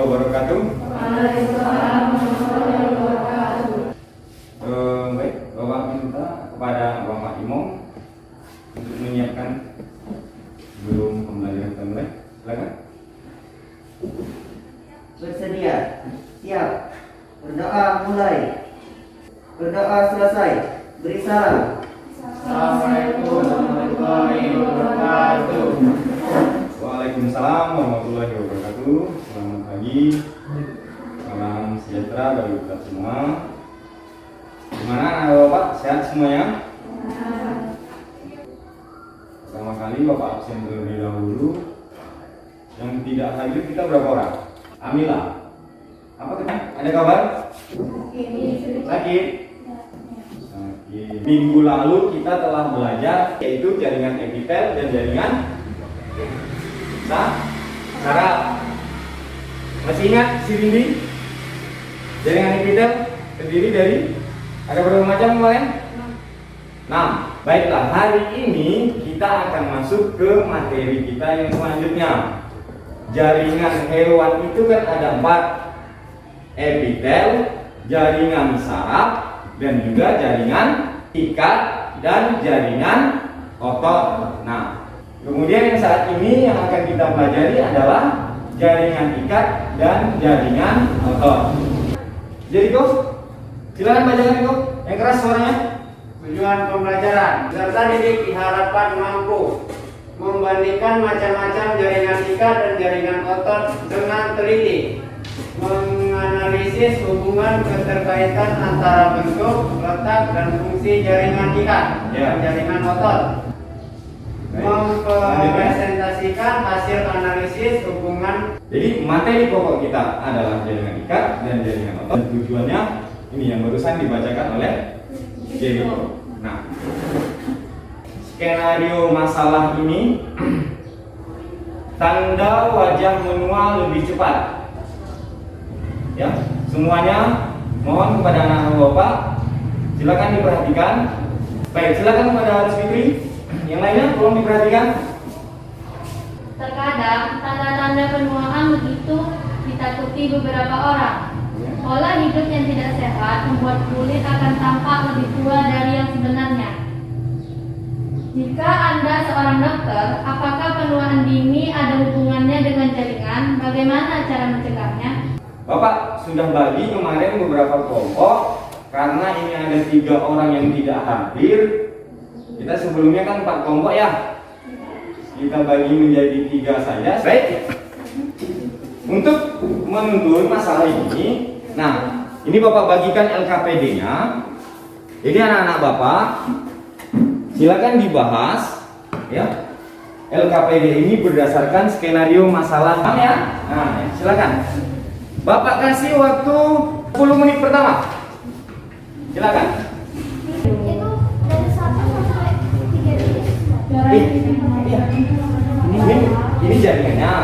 wabarakatuh. Waalaikumsalam warahmatullahi wabarakatuh. Baik, Bapak minta kepada Bapak Imam untuk menyiapkan sebelum pembelajaran kita mulai. Silakan. Bersedia, siap, berdoa mulai, berdoa selesai, beri salam. Assalamualaikum warahmatullahi wabarakatuh. Waalaikumsalam warahmatullahi wabarakatuh. Selamat pagi, salam sejahtera bagi kita semua. Gimana anak Bapak, sehat semuanya? Pertama kali Bapak absen terlebih dahulu. Yang tidak hadir kita berapa orang? Amila, apa kita? Ada kabar? Sakit? Sakit. Minggu lalu kita telah belajar yaitu jaringan epitel dan jaringan saraf. Masih ingat si Rindi? Jaringan epitel terdiri dari ada berapa macam kemarin? 6. Baiklah, hari ini kita akan masuk ke materi kita yang selanjutnya. Jaringan hewan itu kan ada 4. Epitel, jaringan saraf, dan juga jaringan ikat dan jaringan otot. Nah, kemudian yang saat ini yang akan kita pelajari adalah jaringan ikat dan jaringan otot. Jadi kok, silakan bacakan kok, yang keras suaranya. Tujuan pembelajaran, peserta didik diharapkan mampu membandingkan macam-macam jaringan ikat dan jaringan otot dengan teliti, menganalisis hubungan keterkaitan antara bentuk, letak, dan fungsi jaringan ikat dan jaringan otot, mempresentasikan hasil analisis hubungan. Jadi materi pokok kita adalah jaringan ikat dan jaringan otot. Dan tujuannya ini yang barusan dibacakan oleh Jadi. Nah, skenario masalah ini tanda wajah menua lebih cepat. Ya, semuanya mohon kepada anak Bapak silakan diperhatikan. Baik, silakan kepada Aris Fitri. Yang lainnya tolong diperhatikan. Terkadang tanda-tanda penuaan begitu ditakuti beberapa orang. Pola hidup yang tidak sehat membuat kulit akan tampak lebih tua dari yang sebenarnya. Jika Anda seorang dokter, apakah penuaan dini ada hubungannya dengan jaringan? Bagaimana cara mencegahnya? Bapak sudah bagi kemarin beberapa kelompok. Karena ini ada 3 orang yang tidak hadir. Kita sebelumnya kan 4 kelompok ya. Kita bagi menjadi 3 saja. Baik. Untuk menuntun masalah ini, nah, ini Bapak bagikan LKPD-nya. Jadi anak-anak Bapak silakan dibahas ya. LKPD ini berdasarkan skenario masalah ya. Nah, silakan. Bapak kasih waktu 10 menit pertama. Silakan. Itu dari 1 sampai 3 detik. Ini jaringannya.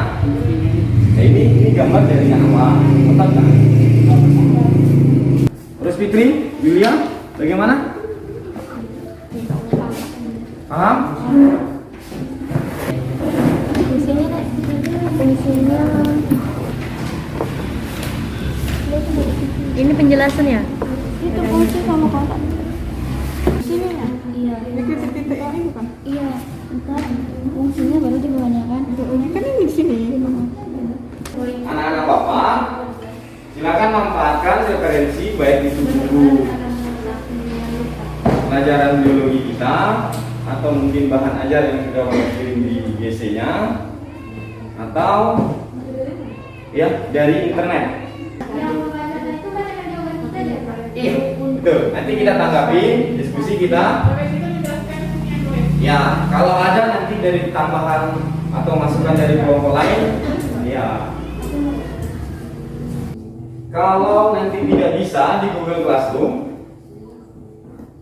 Nah, ini gambar jaringan apa? Otak kan? Terus Fitri, Julia, bagaimana? Paham? Fungsinya Ini penjelasannya. itu fungsi sama kontak. Sini ya? Iya. Titik-titik yang ini bukan? Iya. Ntar fungsinya baru dibawakan. Kan ini di sini. Anak-anak Bapak, silakan manfaatkan referensi baik itu buku pelajaran biologi kita atau mungkin bahan ajar yang sudah Bapak kirim di GC-nya atau ya dari internet. Iya, betul. Nanti kita tanggapi diskusi kita. Ya, kalau ada nanti dari tambahan atau masukan dari kelompok lain, ya. Kalau nanti tidak bisa di Google Classroom,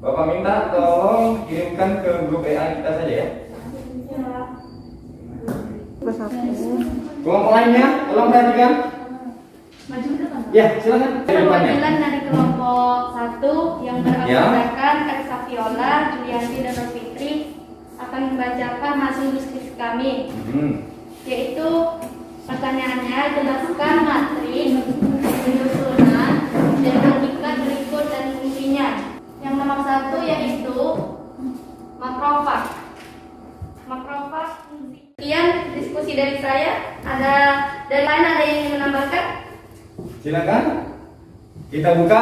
Bapak minta tolong kirimkan ke grup WA kita saja ya. Kelompok lainnya, tolong perhatikan. Maju ke depan. Ya, silakan. Perwakilan dari kelompok 1 yang beranggotakan Ersa Viola, Julianti, dan Fitri akan membacakan hasil diskusi kami, yaitu pertanyaannya jelaskan materi lain ada yang ingin menambahkan? Silakan. Kita buka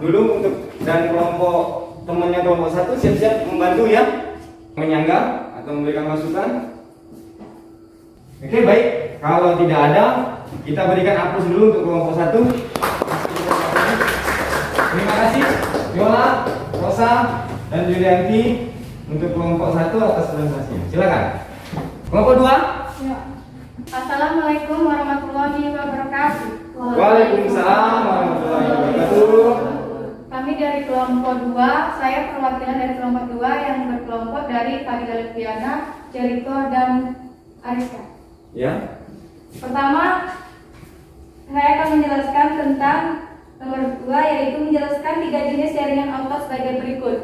dulu untuk dan kelompok temannya kelompok 1 siap-siap membantu ya, menyanggah atau memberikan masukan. Oke, baik. Kalau tidak ada, kita berikan aplaus dulu untuk kelompok 1. Terima kasih Yola, Rosa, dan Yulianti untuk kelompok 1 atas presentasinya. Silakan. Kelompok 2. Assalamualaikum warahmatullahi wabarakatuh. Waalaikumsalam warahmatullahi wabarakatuh. Kami dari kelompok 2, saya perwakilan dari kelompok 2 yang berkelompok dari Fadila Lutfiana, Jericho, dan Ariska. Ya. Pertama, saya akan menjelaskan tentang nomor 2, yaitu menjelaskan 3 jenis jaringan otot sebagai berikut.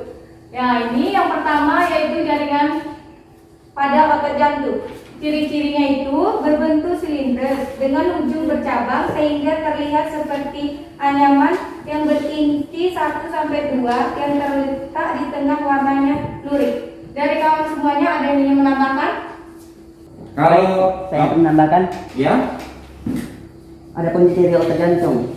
Ya, ini yang pertama yaitu jaringan pada otot jantung. Ciri-cirinya itu berbentuk silinder dengan ujung bercabang sehingga terlihat seperti anyaman yang berinci 1-2 yang terletak di tengah, warnanya lurik. Dari kawan semuanya ada yang ingin menambahkan? Kalau Saya akan menambahkan, ya, ada kunci ciri otot jantung.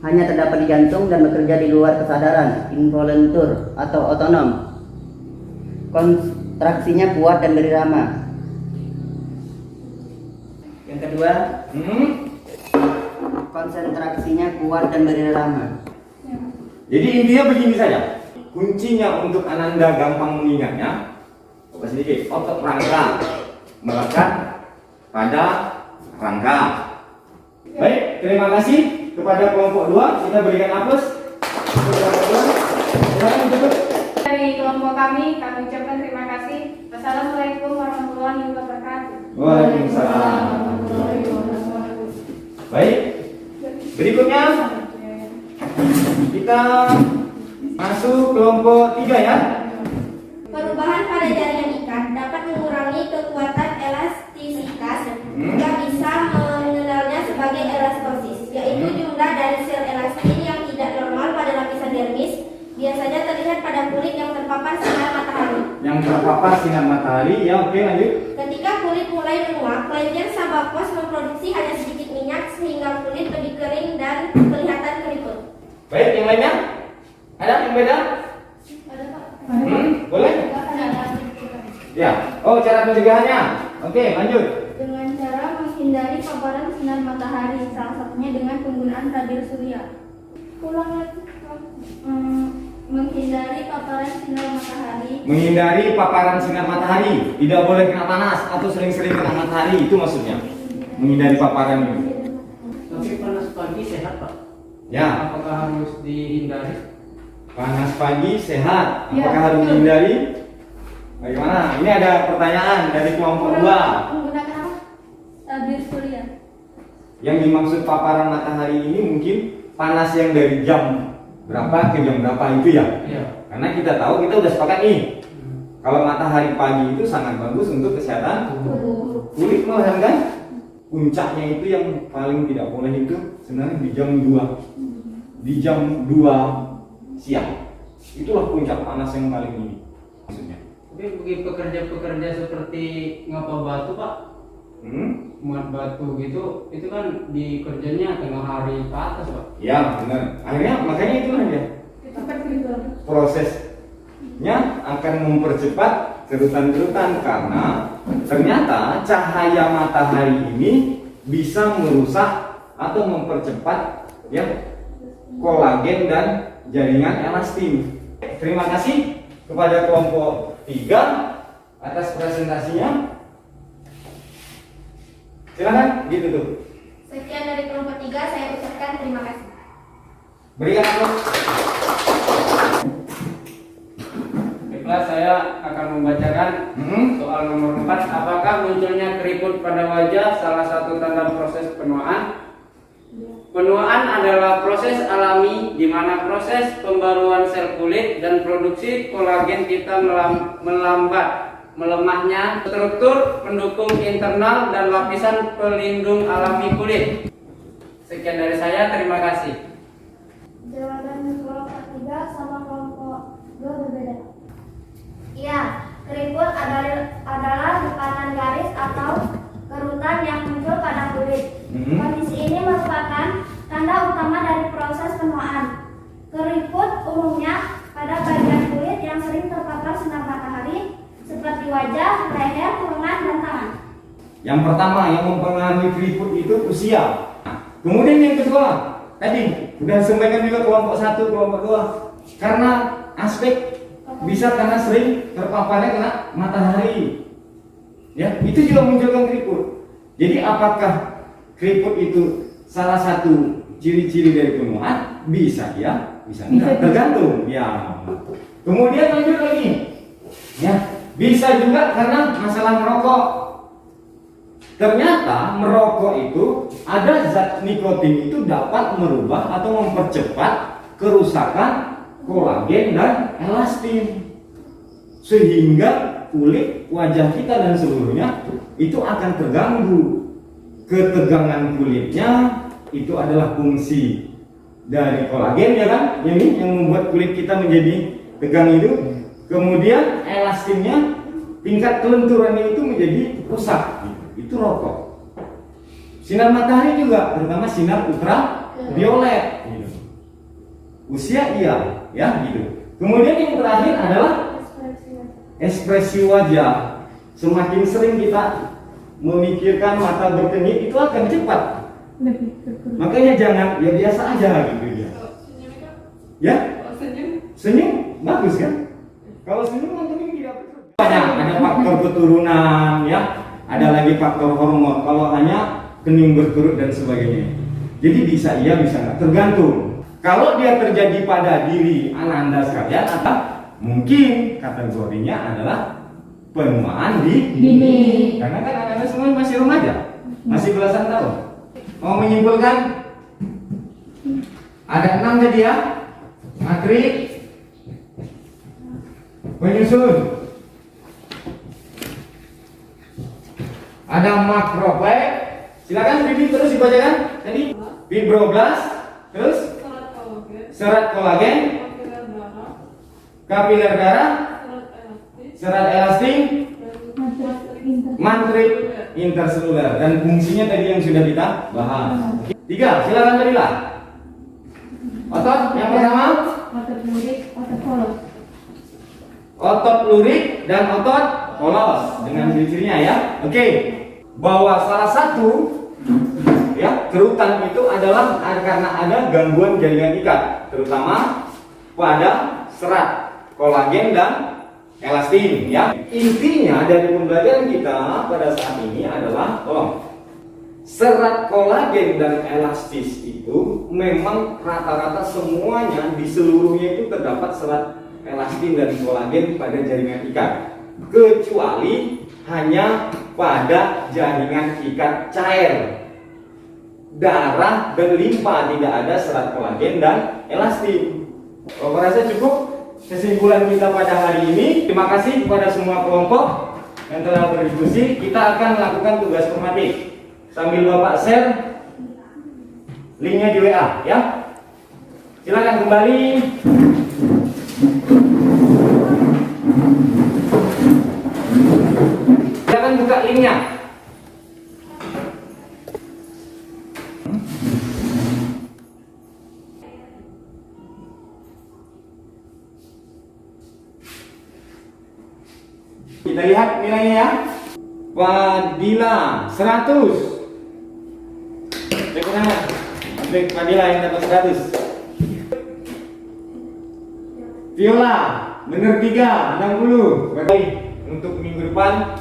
Hanya terdapat di jantung dan bekerja di luar kesadaran, involuntur atau otonom. Kontraksinya kuat dan berirama. Yang kedua, konsentrasinya kuat dan berirama. jadi intinya begini saja. Kuncinya untuk Ananda gampang mengingatnya, coba sedikit, otot rangka melekat pada rangka. Baik, terima kasih kepada kelompok 2. Kita berikan aplaus. Silakan tutup. Dari kelompok kami ucapkan terima kasih. Wassalamualaikum warahmatullahi wabarakatuh. Waalaikumsalam. Baik, berikutnya kita masuk kelompok 3 ya. Perubahan pada jaringan ikat dapat mengurangi kekuatan elastisitas hingga bisa mengenalnya sebagai elastosis, yaitu jumlah dari sel elastin yang tidak normal pada lapisan dermis, biasanya terlihat pada kulit yang terpapar sinar matahari. Yang terpapar sinar matahari, ya oke lanjut. Ketika kulit mulai menguap, kelenjar sabakos memproduksi hanya sedikit minyak sehingga kulit lebih kering dan kelihatan keriput. Baik, yang lainnya? Ada yang beda? Ada Pak? Boleh? Ya. Oh, cara pencegahannya. Oke, lanjut. Dengan cara menghindari paparan sinar matahari, salah satunya dengan penggunaan radio surya. Ulang lagi. Menghindari paparan sinar matahari. Menghindari paparan sinar matahari. Tidak boleh kena panas atau sering-sering kena matahari, itu maksudnya. Menghindari paparan itu. Tapi panas pagi sehat Pak? Ya. Apakah harus dihindari? Panas pagi sehat. Ya, Apakah harus betul. dihindari? Bagaimana? Ini ada pertanyaan dari kelompok 2. Menggunakan apa? Radio surya. Yang dimaksud paparan matahari ini mungkin panas yang dari jam berapa ke jam berapa itu ya. Iya. Karena kita tahu, kita udah sepakat nih. Kalau matahari pagi itu sangat bagus untuk kesehatan kulit malahan kan. Puncaknya itu yang paling tidak boleh itu sebenarnya di jam 2. Di jam 2 siang. Itulah puncak panas yang paling ini maksudnya. Tapi bagi pekerja-pekerja seperti ngapa batu Pak, muat batu gitu, itu kan di kerjanya tengah hari ke atas Pak. Ya benar. Akhirnya makanya itulah dia. Prosesnya akan mempercepat kerutan-kerutan karena ternyata cahaya matahari ini bisa merusak atau mempercepat ya kolagen dan jaringan elastin. Terima kasih kepada kelompok 3 atas presentasinya. Silakan ditutup. Sekian dari kelompok 3, saya ucapkan terima kasih. Berikan aplaus. Baiklah, saya akan membacakan soal nomor 4. Apakah munculnya keriput pada wajah salah satu tanda proses penuaan? Penuaan adalah proses alami di mana proses pembaruan sel kulit dan produksi kolagen kita melambat. Melemahnya struktur pendukung internal dan lapisan pelindung alami kulit. Sekian dari saya, terima kasih. Jawaban kelompok 3 sama kelompok 2 berbeda. Iya, keriput adalah tekanan garis atau kerutan yang muncul pada kulit. Pada wajah, leher, lengan, dan tangan. Yang pertama yang mempengaruhi keriput itu usia. Kemudian yang kedua, tadi sudah sampaikan juga kelompok 1, kelompok 2. Karena aspek bisa karena sering terpaparnya kena matahari. Ya, itu juga munculkan keriput. Jadi apakah keriput itu salah satu ciri-ciri dari penuaan? Bisa ya, bisa enggak, tergantung. Ya. Kemudian lanjut lagi. Ya, bisa juga karena masalah merokok. Ternyata merokok itu ada zat nikotin itu dapat merubah atau mempercepat kerusakan kolagen dan elastin, sehingga kulit wajah kita dan seluruhnya itu akan terganggu. Ketegangan kulitnya itu adalah fungsi dari kolagen, ya kan, ini yang membuat kulit kita menjadi tegang itu. Kemudian elastinnya, tingkat kelenturannya itu menjadi rusak. Itu rokok. Sinar matahari juga, terutama sinar ultraviolet. Gitu. Usia iya, ya gitu. Kemudian yang terakhir adalah ekspresi wajah. Semakin sering kita memikirkan mata berkedip itu akan cepat. Makanya jangan, ya biasa aja gitu ya. Ya? Senyum bagus kan? Kalau senyum kan tidak betul. Ada faktor keturunan ya. Ada lagi faktor hormon. Kalau hanya kening berkerut dan sebagainya. Jadi bisa iya, bisa enggak, tergantung. Kalau dia terjadi pada diri Anda sekalian, atau mungkin kategorinya adalah penuaan dini. Karena kan Anda semua masih remaja, masih belasan tahun. Mau menyimpulkan? Ada 6 tadi ya. Matrik, penyusun. Ada makrofag, silakan Bibi terus dibacakan tadi. Fibroblast, terus serat kolagen, kapiler darah, serat elastin, matrik interseluler, dan fungsinya tadi yang sudah kita bahas. 3, silakan Dalila. Otot yang pertama, Otot lurik, otot polos. otot lurik dan otot polos dengan ciri-cirinya ya. Oke. Bahwa salah satu ya kerutan itu adalah karena ada gangguan jaringan ikat, terutama pada serat kolagen dan elastin ya. Intinya dari pembelajaran kita pada saat ini adalah serat kolagen dan elastis itu memang rata-rata semuanya di seluruhnya itu terdapat serat elastin dan kolagen pada jaringan ikat, kecuali hanya pada jaringan ikat cair. Darah dan limpa tidak ada serat kolagen dan elastin. Saya rasa cukup kesimpulan kita pada hari ini. Terima kasih kepada semua kelompok yang telah berdiskusi. Kita akan melakukan tugas formatif sambil Bapak share linknya di WA ya. Silakan kembali. Silakan buka linknya. Kita lihat nilainya ya. Fadila 100. Bagaimana? Fadila yang dapat 100. Viola benar 3, 60. Baik, untuk minggu depan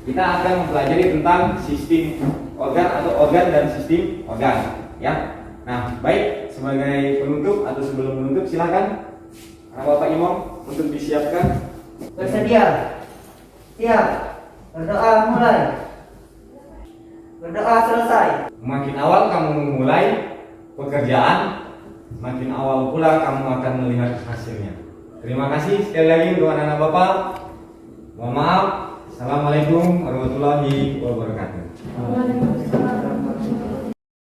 kita akan mempelajari tentang sistem organ atau organ dan sistem organ ya. Nah, baik, sebagai penutup atau sebelum menutup silakan Bapak Imam untuk disiapkan. Bersedia. Siap. Berdoa mulai. Berdoa selesai. Makin awal kamu memulai pekerjaan, makin awal pula kamu akan melihat hasilnya. Terima kasih sekali lagi untuk anak-anak Bapak. Mohon maaf. Assalamualaikum warahmatullahi wabarakatuh. Waalaikumsalam.